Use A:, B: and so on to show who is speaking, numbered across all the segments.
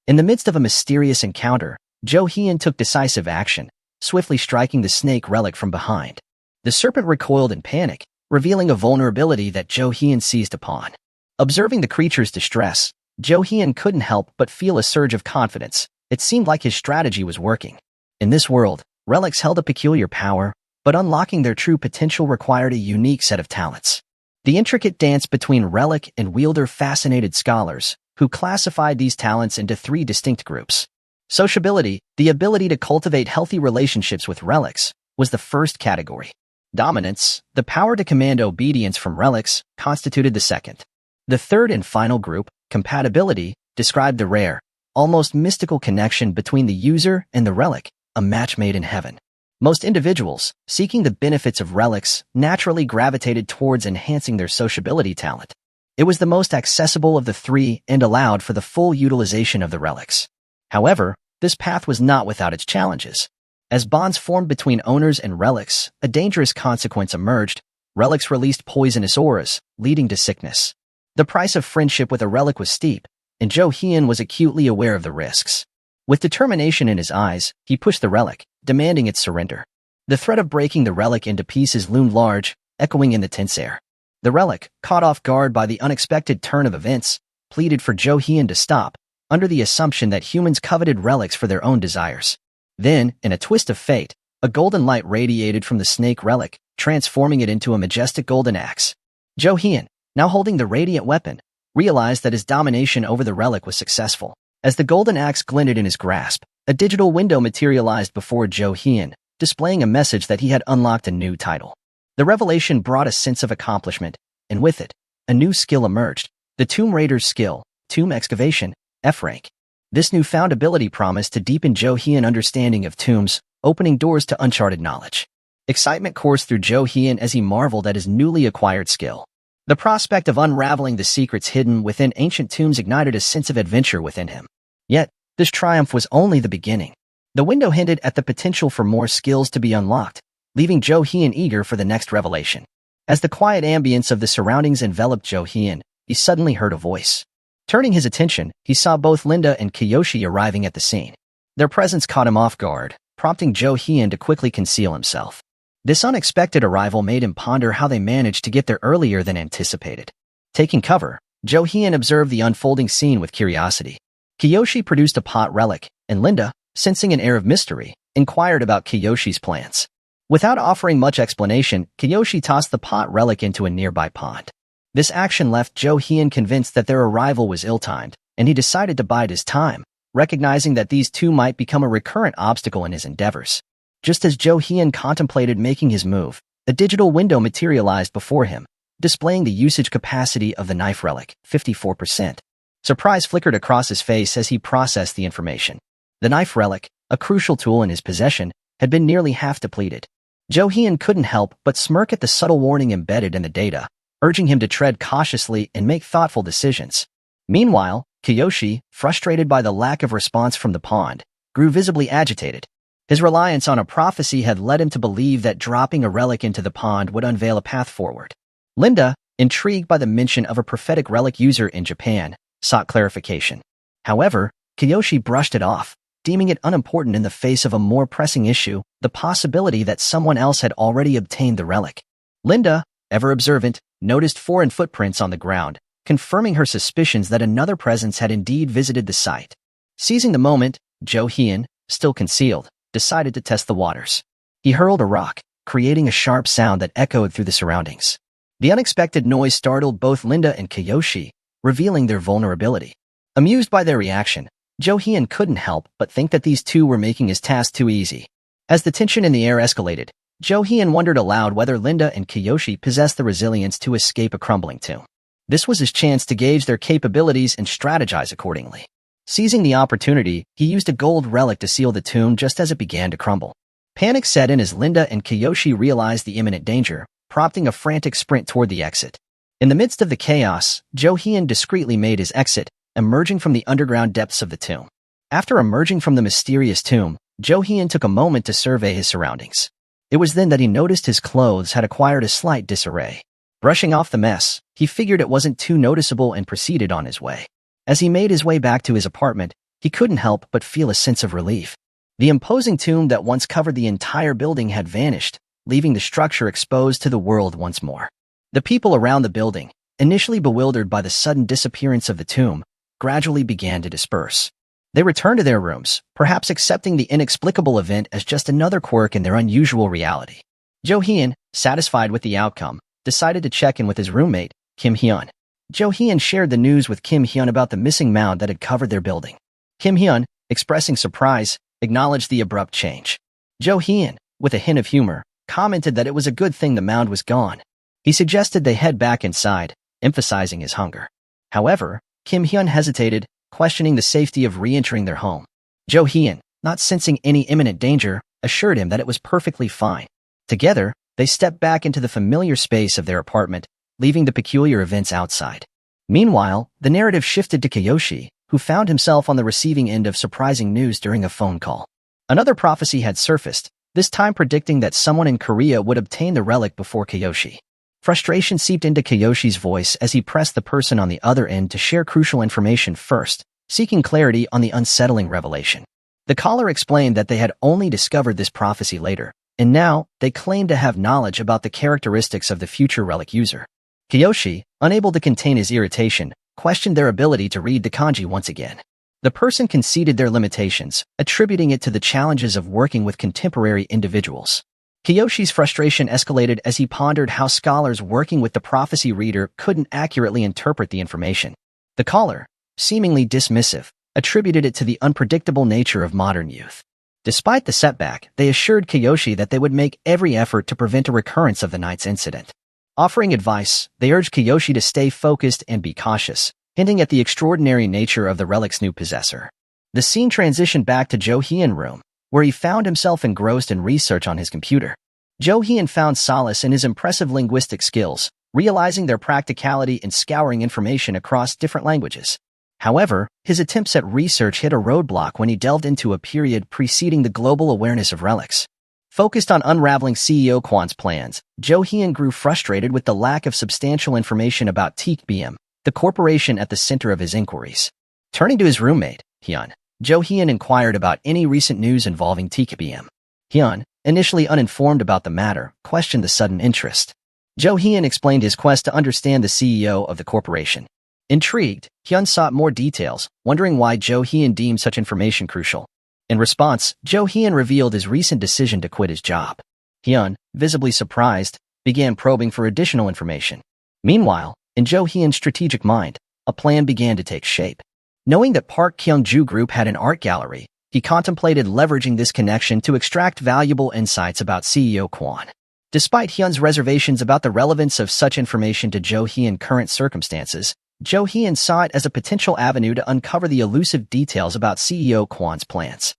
A: In the midst of a mysterious encounter, Jo Hyun took decisive action, swiftly striking the snake relic from behind. The serpent recoiled in panic, revealing a vulnerability that Jo Hyun seized upon. Observing the creature's distress, Jo Hyun couldn't help but feel a surge of confidence. It seemed like his strategy was working. In this world, relics held a peculiar power, but unlocking their true potential required a unique set of talents. The intricate dance between relic and wielder fascinated scholars, who classified these talents into three distinct groups. Sociability, the ability to cultivate healthy relationships with relics, was the first category. Dominance, the power to command obedience from relics, constituted the second. The third and final group, compatibility, described the rare, almost mystical connection between the user and the relic, a match made in heaven. Most individuals, seeking the benefits of relics, naturally gravitated towards enhancing their sociability talent. It was the most accessible of the three and allowed for the full utilization of the relics. However, this path was not without its challenges. As bonds formed between owners and relics, a dangerous consequence emerged. Relics released poisonous auras, leading to sickness. The price of friendship with a relic was steep, and Jo Hyun was acutely aware of the risks. With determination in his eyes, he pushed the relic, demanding its surrender. The threat of breaking the relic into pieces loomed large, echoing in the tense air. The relic, caught off guard by the unexpected turn of events, pleaded for Jo Hyun to stop, under the assumption that humans coveted relics for their own desires. Then, in a twist of fate, a golden light radiated from the snake relic, transforming it into a majestic golden axe. Jo Hyun, now holding the radiant weapon, realized that his domination over the relic was successful. As the golden axe glinted in his grasp, a digital window materialized before Jo Hyun, displaying a message that he had unlocked a new title. The revelation brought a sense of accomplishment, and with it, a new skill emerged, the Tomb Raider's skill, Tomb Excavation, F rank. This newfound ability promised to deepen Jo Hyun's understanding of tombs, opening doors to uncharted knowledge. Excitement coursed through Jo Hyun as he marveled at his newly acquired skill. The prospect of unraveling the secrets hidden within ancient tombs ignited a sense of adventure within him. Yet, this triumph was only the beginning. The window hinted at the potential for more skills to be unlocked, leaving Jo Hyun eager for the next revelation. As the quiet ambience of the surroundings enveloped Jo Hyun, he suddenly heard a voice. Turning his attention, he saw both Linda and Kiyoshi arriving at the scene. Their presence caught him off guard, prompting Jo Hyun to quickly conceal himself. This unexpected arrival made him ponder how they managed to get there earlier than anticipated. Taking cover, Jo Hyun observed the unfolding scene with curiosity. Kiyoshi produced a pot relic, and Linda, sensing an air of mystery, inquired about Kiyoshi's plans. Without offering much explanation, Kiyoshi tossed the pot relic into a nearby pond. This action left Jo Hyun convinced that their arrival was ill-timed, and he decided to bide his time, recognizing that these two might become a recurrent obstacle in his endeavors. Just as Jo Hyun contemplated making his move, a digital window materialized before him, displaying the usage capacity of the knife relic, 54%. Surprise flickered across his face as he processed the information. The knife relic, a crucial tool in his possession, had been nearly half depleted. Jo Hyun couldn't help but smirk at the subtle warning embedded in the data, urging him to tread cautiously and make thoughtful decisions. Meanwhile, Kiyoshi, frustrated by the lack of response from the pond, grew visibly agitated. His reliance on a prophecy had led him to believe that dropping a relic into the pond would unveil a path forward. Linda, intrigued by the mention of a prophetic relic user in Japan, sought clarification. However, Kiyoshi brushed it off, deeming it unimportant in the face of a more pressing issue, the possibility that someone else had already obtained the relic. Linda, ever observant, noticed foreign footprints on the ground, confirming her suspicions that another presence had indeed visited the site. Seizing the moment, Jo Hyun, still concealed, decided to test the waters. He hurled a rock, creating a sharp sound that echoed through the surroundings. The unexpected noise startled both Linda and Kiyoshi, revealing their vulnerability. Amused by their reaction, Jo Hyun couldn't help but think that these two were making his task too easy. As the tension in the air escalated, Jo Hyun wondered aloud whether Linda and Kiyoshi possessed the resilience to escape a crumbling tomb. This was his chance to gauge their capabilities and strategize accordingly. Seizing the opportunity, he used a gold relic to seal the tomb just as it began to crumble. Panic set in as Linda and Kiyoshi realized the imminent danger, prompting a frantic sprint toward the exit. In the midst of the chaos, Jo Hyun discreetly made his exit, emerging from the underground depths of the tomb. After emerging from the mysterious tomb, Jo Hyun took a moment to survey his surroundings. It was then that he noticed his clothes had acquired a slight disarray. Brushing off the mess, he figured it wasn't too noticeable and proceeded on his way. As he made his way back to his apartment, he couldn't help but feel a sense of relief. The imposing tomb that once covered the entire building had vanished, leaving the structure exposed to the world once more. The people around the building, initially bewildered by the sudden disappearance of the tomb, gradually began to disperse. They returned to their rooms, perhaps accepting the inexplicable event as just another quirk in their unusual reality. Jo Hyun, satisfied with the outcome, decided to check in with his roommate, Kim Hyun. Jo Hyun shared the news with Kim Hyun about the missing mound that had covered their building. Kim Hyun, expressing surprise, acknowledged the abrupt change. Jo Hyun, with a hint of humor, commented that it was a good thing the mound was gone. He suggested they head back inside, emphasizing his hunger. However, Kim Hyun hesitated, questioning the safety of re-entering their home. Jo Hyun, not sensing any imminent danger, assured him that it was perfectly fine. Together, they stepped back into the familiar space of their apartment, leaving the peculiar events outside. Meanwhile, the narrative shifted to Kiyoshi, who found himself on the receiving end of surprising news during a phone call. Another prophecy had surfaced, this time predicting that someone in Korea would obtain the relic before Kiyoshi. Frustration seeped into Kiyoshi's voice as he pressed the person on the other end to share crucial information first, seeking clarity on the unsettling revelation. The caller explained that they had only discovered this prophecy later, and now they claimed to have knowledge about the characteristics of the future relic user. Kiyoshi, unable to contain his irritation, questioned their ability to read the kanji once again. The person conceded their limitations, attributing it to the challenges of working with contemporary individuals. Kiyoshi's frustration escalated as he pondered how scholars working with the prophecy reader couldn't accurately interpret the information. The caller, seemingly dismissive, attributed it to the unpredictable nature of modern youth. Despite the setback, they assured Kiyoshi that they would make every effort to prevent a recurrence of the night's incident. Offering advice, they urged Kiyoshi to stay focused and be cautious, hinting at the extraordinary nature of the relic's new possessor. The scene transitioned back to Jo Hyun's room, where he found himself engrossed in research on his computer. Jo Hyun found solace in his impressive linguistic skills, realizing their practicality in scouring information across different languages. However, his attempts at research hit a roadblock when he delved into a period preceding the global awareness of relics. Focused on unraveling CEO Kwan's plans, Jo Hyun grew frustrated with the lack of substantial information about TKBM, the corporation at the center of his inquiries. Turning to his roommate, Hyun, Jo Hyun inquired about any recent news involving TKBM. Hyun, initially uninformed about the matter, questioned the sudden interest. Jo Hyun explained his quest to understand the CEO of the corporation. Intrigued, Hyun sought more details, wondering why Jo Hyun deemed such information crucial. In response, Jo Hyun revealed his recent decision to quit his job. Hyun, visibly surprised, began probing for additional information. Meanwhile, in Jo Hyun's strategic mind, a plan began to take shape. Knowing that Park Kyung-ju Group had an art gallery, he contemplated leveraging this connection to extract valuable insights about CEO Kwan. Despite Hyun's reservations about the relevance of such information to Jo Hyun's current circumstances, Jo Hyun saw it as a potential avenue to uncover the elusive details about CEO Kwan's plans.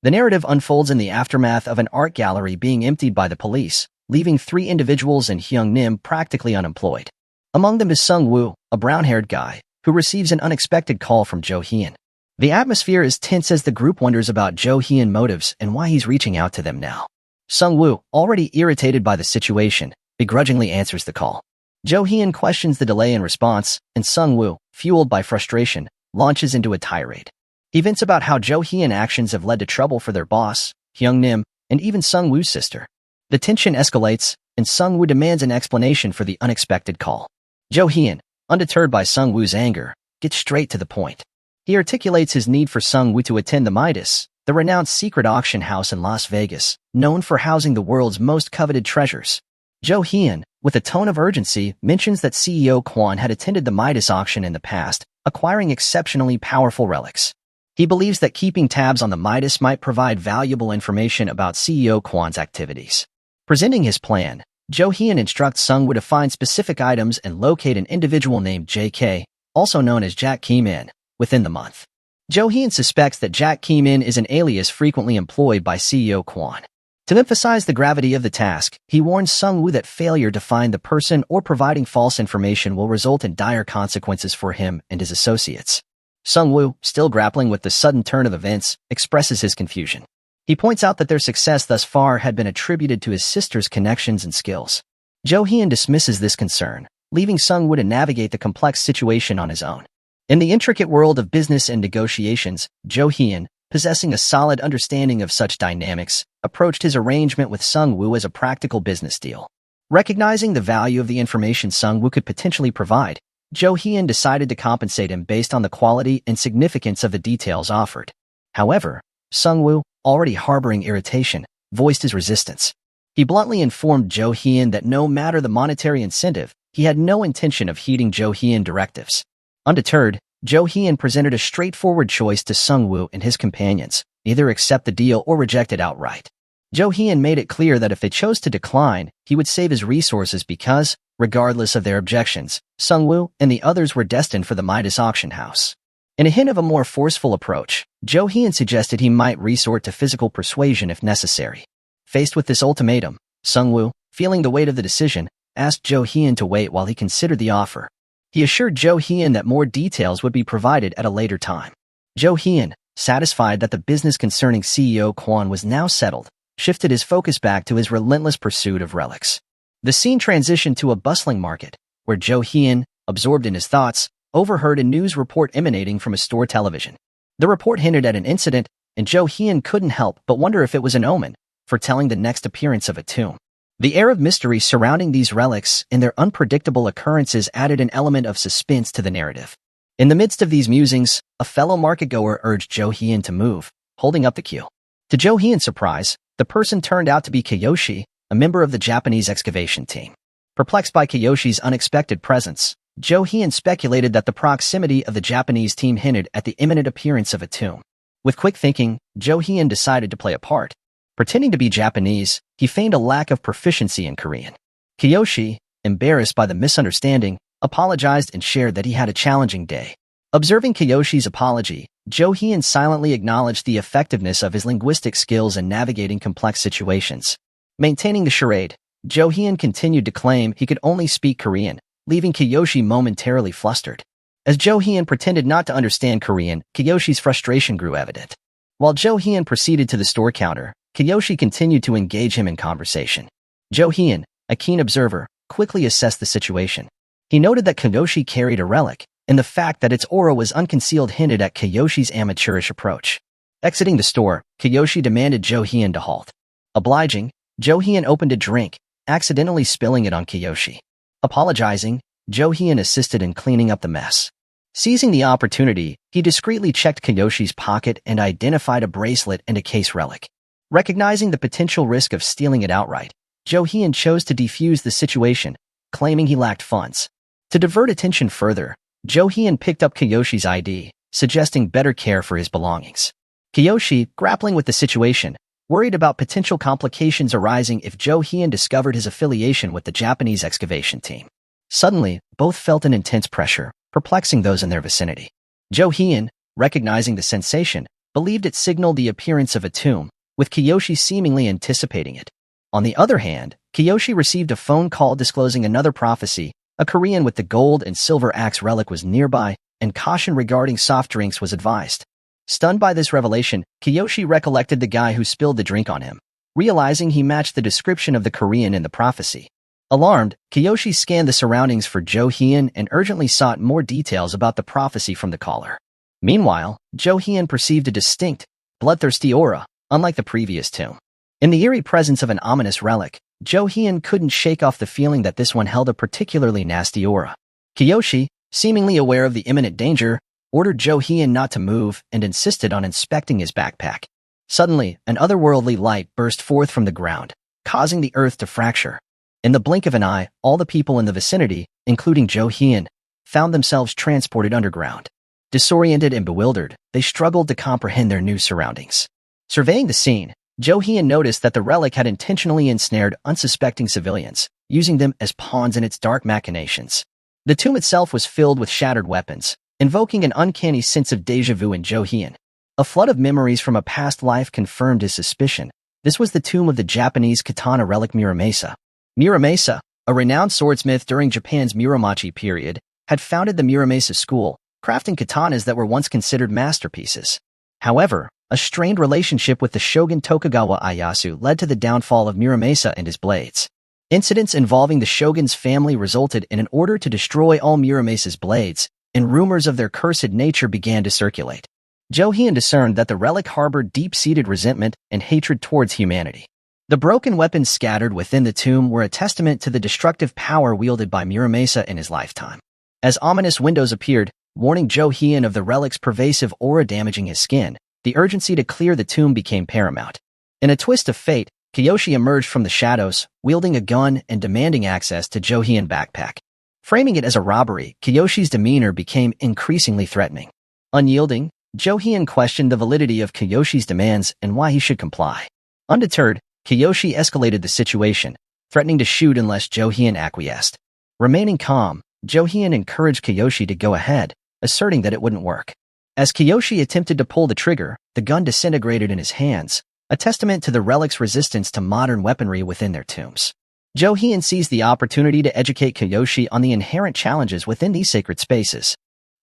A: The narrative unfolds in the aftermath of an art gallery being emptied by the police, leaving 3 individuals in Hyung-nim practically unemployed. Among them is Sung-woo, a brown-haired guy, who receives an unexpected call from Jo Hyun. The atmosphere is tense as the group wonders about Jo Hyun's motives and why he's reaching out to them now. Sung-woo, already irritated by the situation, begrudgingly answers the call. Jo Hyun questions the delay in response, and Sung-woo, fueled by frustration, launches into a tirade. He vents about how Jo Hyun's actions have led to trouble for their boss, Hyung-nim, and even Sung-woo's sister. The tension escalates, and Sung-woo demands an explanation for the unexpected call. Jo Hyun, undeterred by Sung-woo's anger, gets straight to the point. He articulates his need for Sung-woo to attend the Midas, the renowned secret auction house in Las Vegas, known for housing the world's most coveted treasures. Jo Hyun, with a tone of urgency, mentions that CEO Kwan had attended the Midas auction in the past, acquiring exceptionally powerful relics. He believes that keeping tabs on the Midas might provide valuable information about CEO Kwan's activities. Presenting his plan, Jo Hyun instructs Sung-woo to find specific items and locate an individual named J.K., also known as Jack Kim-in, within the month. Jo Hyun suspects that Jack Kim-in is an alias frequently employed by CEO Kwan. To emphasize the gravity of the task, he warns Sung-woo that failure to find the person or providing false information will result in dire consequences for him and his associates. Sung-woo, still grappling with the sudden turn of events, expresses his confusion. He points out that their success thus far had been attributed to his sister's connections and skills. Jo Hyun dismisses this concern, leaving Sung-woo to navigate the complex situation on his own. In the intricate world of business and negotiations, Jo Hyun, possessing a solid understanding of such dynamics, approached his arrangement with Sung-woo as a practical business deal. Recognizing the value of the information Sung-woo could potentially provide, Jo Hyun decided to compensate him based on the quality and significance of the details offered. However, Sung-woo, already harboring irritation, voiced his resistance. He bluntly informed Jo Hyun that no matter the monetary incentive, he had no intention of heeding Jo Hyun directives. Undeterred, Jo Hyun presented a straightforward choice to Sung-woo and his companions: either accept the deal or reject it outright. Jo Hyun made it clear that if they chose to decline, he would save his resources because, regardless of their objections, Sung-woo and the others were destined for the Midas auction house. In a hint of a more forceful approach, Jo Hyun suggested he might resort to physical persuasion if necessary. Faced with this ultimatum, Sung-woo, feeling the weight of the decision, asked Jo Hyun to wait while he considered the offer. He assured Jo Hyun that more details would be provided at a later time. Jo Hyun, satisfied that the business concerning CEO Kwon was now settled, shifted his focus back to his relentless pursuit of relics. The scene transitioned to a bustling market, where Jo Hyun, absorbed in his thoughts, overheard a news report emanating from a store television. The report hinted at an incident, and Jo Hyun couldn't help but wonder if it was an omen, foretelling the next appearance of a tomb. The air of mystery surrounding these relics and their unpredictable occurrences added an element of suspense to the narrative. In the midst of these musings, a fellow marketgoer urged Jo Hyun to move, holding up the queue. To Jo Hyun's surprise, the person turned out to be Kiyoshi, a member of the Japanese excavation team. Perplexed by Kiyoshi's unexpected presence, Jo Hyun speculated that the proximity of the Japanese team hinted at the imminent appearance of a tomb. With quick thinking, Jo Hyun decided to play a part. Pretending to be Japanese, he feigned a lack of proficiency in Korean. Kiyoshi, embarrassed by the misunderstanding, apologized and shared that he had a challenging day. Observing Kiyoshi's apology, Jo Hyun silently acknowledged the effectiveness of his linguistic skills in navigating complex situations. Maintaining the charade, Jo Hyun continued to claim he could only speak Korean, leaving Kiyoshi momentarily flustered. As Jo Hyun pretended not to understand Korean, Kiyoshi's frustration grew evident. While Jo Hyun proceeded to the store counter, Kiyoshi continued to engage him in conversation. Jo Hyun, a keen observer, quickly assessed the situation. He noted that Kiyoshi carried a relic, and the fact that its aura was unconcealed hinted at Kiyoshi's amateurish approach. Exiting the store, Kiyoshi demanded Jo Hyun to halt. Obliging, Jo Hyun opened a drink, accidentally spilling it on Kiyoshi. Apologizing, Jo Hyun assisted in cleaning up the mess. Seizing the opportunity, he discreetly checked Kiyoshi's pocket and identified a bracelet and a case relic. Recognizing the potential risk of stealing it outright, Jo Hyun chose to defuse the situation, claiming he lacked funds. To divert attention further, Jo Hyun picked up Kiyoshi's ID, suggesting better care for his belongings. Kiyoshi, grappling with the situation, worried about potential complications arising if Jo Hyun discovered his affiliation with the Japanese excavation team. Suddenly, both felt an intense pressure, perplexing those in their vicinity. Jo Hyun, recognizing the sensation, believed it signaled the appearance of a tomb, with Kiyoshi seemingly anticipating it. On the other hand, Kiyoshi received a phone call disclosing another prophecy: a Korean with the gold and silver axe relic was nearby, and caution regarding soft drinks was advised. Stunned by this revelation, Kiyoshi recollected the guy who spilled the drink on him, realizing he matched the description of the Korean in the prophecy. Alarmed, Kiyoshi scanned the surroundings for Jo Hyun and urgently sought more details about the prophecy from the caller. Meanwhile, Jo Hyun perceived a distinct, bloodthirsty aura, unlike the previous tomb. In the eerie presence of an ominous relic, Jo Hyun couldn't shake off the feeling that this one held a particularly nasty aura. Kiyoshi, seemingly aware of the imminent danger, ordered Jo Hyun not to move and insisted on inspecting his backpack. Suddenly, an otherworldly light burst forth from the ground, causing the earth to fracture. In the blink of an eye, all the people in the vicinity, including Jo Hyun, found themselves transported underground. Disoriented and bewildered, they struggled to comprehend their new surroundings. Surveying the scene, Jo Hyun noticed that the relic had intentionally ensnared unsuspecting civilians, using them as pawns in its dark machinations. The tomb itself was filled with shattered weapons, invoking an uncanny sense of déjà vu in Jo Hyun. A flood of memories from a past life confirmed his suspicion. This was the tomb of the Japanese katana relic Muramasa. Muramasa, a renowned swordsmith during Japan's Muromachi period, had founded the Muramasa school, crafting katanas that were once considered masterpieces. However, a strained relationship with the shogun Tokugawa Ieyasu led to the downfall of Muramasa and his blades. Incidents involving the shogun's family resulted in an order to destroy all Muramasa's blades, and rumors of their cursed nature began to circulate. Jo-hyun discerned that the relic harbored deep-seated resentment and hatred towards humanity. The broken weapons scattered within the tomb were a testament to the destructive power wielded by Muramasa in his lifetime. As ominous windows appeared, warning Jo-hyun of the relic's pervasive aura damaging his skin, the urgency to clear the tomb became paramount. In a twist of fate, Kiyoshi emerged from the shadows, wielding a gun and demanding access to Jo-hyun's backpack. Framing it as a robbery, Kiyoshi's demeanor became increasingly threatening. Unyielding, Jo-hyun questioned the validity of Kiyoshi's demands and why he should comply. Undeterred, Kiyoshi escalated the situation, threatening to shoot unless Jo-hyun acquiesced. Remaining calm, Jo-hyun encouraged Kiyoshi to go ahead, asserting that it wouldn't work. As Kiyoshi attempted to pull the trigger, the gun disintegrated in his hands, a testament to the relic's resistance to modern weaponry within their tombs. Jo-hyun seized the opportunity to educate Kiyoshi on the inherent challenges within these sacred spaces.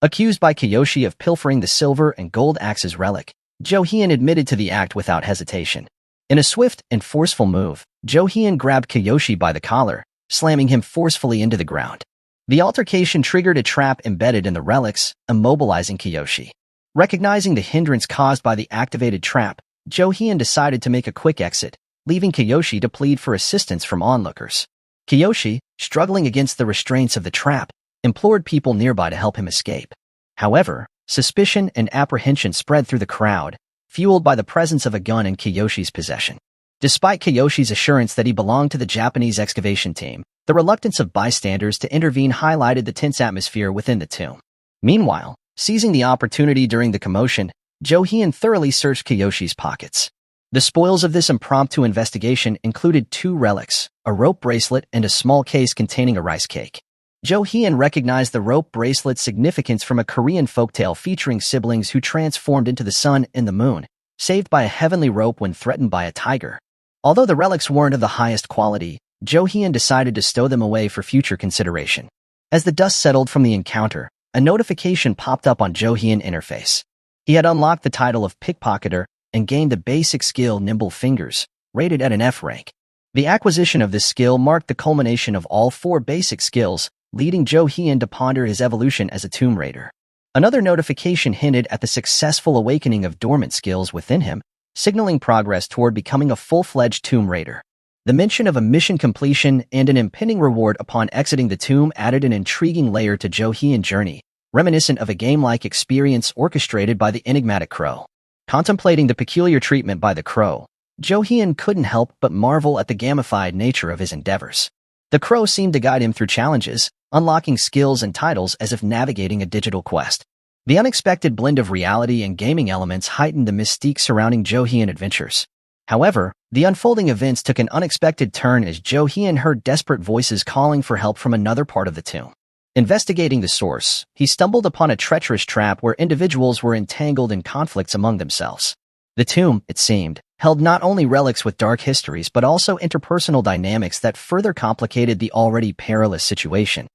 A: Accused by Kiyoshi of pilfering the silver and gold axe's relic, Jo-hyun admitted to the act without hesitation. In a swift and forceful move, Jo-hyun grabbed Kiyoshi by the collar, slamming him forcefully into the ground. The altercation triggered a trap embedded in the relics, immobilizing Kiyoshi. Recognizing the hindrance caused by the activated trap, Jo-hyun decided to make a quick exit, leaving Kiyoshi to plead for assistance from onlookers. Kiyoshi, struggling against the restraints of the trap, implored people nearby to help him escape. However, suspicion and apprehension spread through the crowd, fueled by the presence of a gun in Kiyoshi's possession. Despite Kiyoshi's assurance that he belonged to the Japanese excavation team, the reluctance of bystanders to intervene highlighted the tense atmosphere within the tomb. Meanwhile, seizing the opportunity during the commotion, Jo-hyun thoroughly searched Kiyoshi's pockets. The spoils of this impromptu investigation included 2 relics, a rope bracelet and a small case containing a rice cake. Jo-hyun recognized the rope bracelet's significance from a Korean folktale featuring siblings who transformed into the sun and the moon, saved by a heavenly rope when threatened by a tiger. Although the relics weren't of the highest quality, Jo-hyun decided to stow them away for future consideration. As the dust settled from the encounter, a notification popped up on Jo-hyun's interface. He had unlocked the title of pickpocketer and gained the basic skill Nimble Fingers, rated at an F rank. The acquisition of this skill marked the culmination of all 4 basic skills, leading Jo-hyun to ponder his evolution as a tomb raider. Another notification hinted at the successful awakening of dormant skills within him, signaling progress toward becoming a full-fledged tomb raider. The mention of a mission completion and an impending reward upon exiting the tomb added an intriguing layer to Jo-hyun's journey, reminiscent of a game-like experience orchestrated by the enigmatic crow. Contemplating the peculiar treatment by the crow, Jo-hyun couldn't help but marvel at the gamified nature of his endeavors. The crow seemed to guide him through challenges, unlocking skills and titles as if navigating a digital quest. The unexpected blend of reality and gaming elements heightened the mystique surrounding Jo-hyun's adventures. However, the unfolding events took an unexpected turn as Jo-hyun heard desperate voices calling for help from another part of the tomb. Investigating the source, he stumbled upon a treacherous trap where individuals were entangled in conflicts among themselves. The tomb, it seemed, held not only relics with dark histories but also interpersonal dynamics that further complicated the already perilous situation.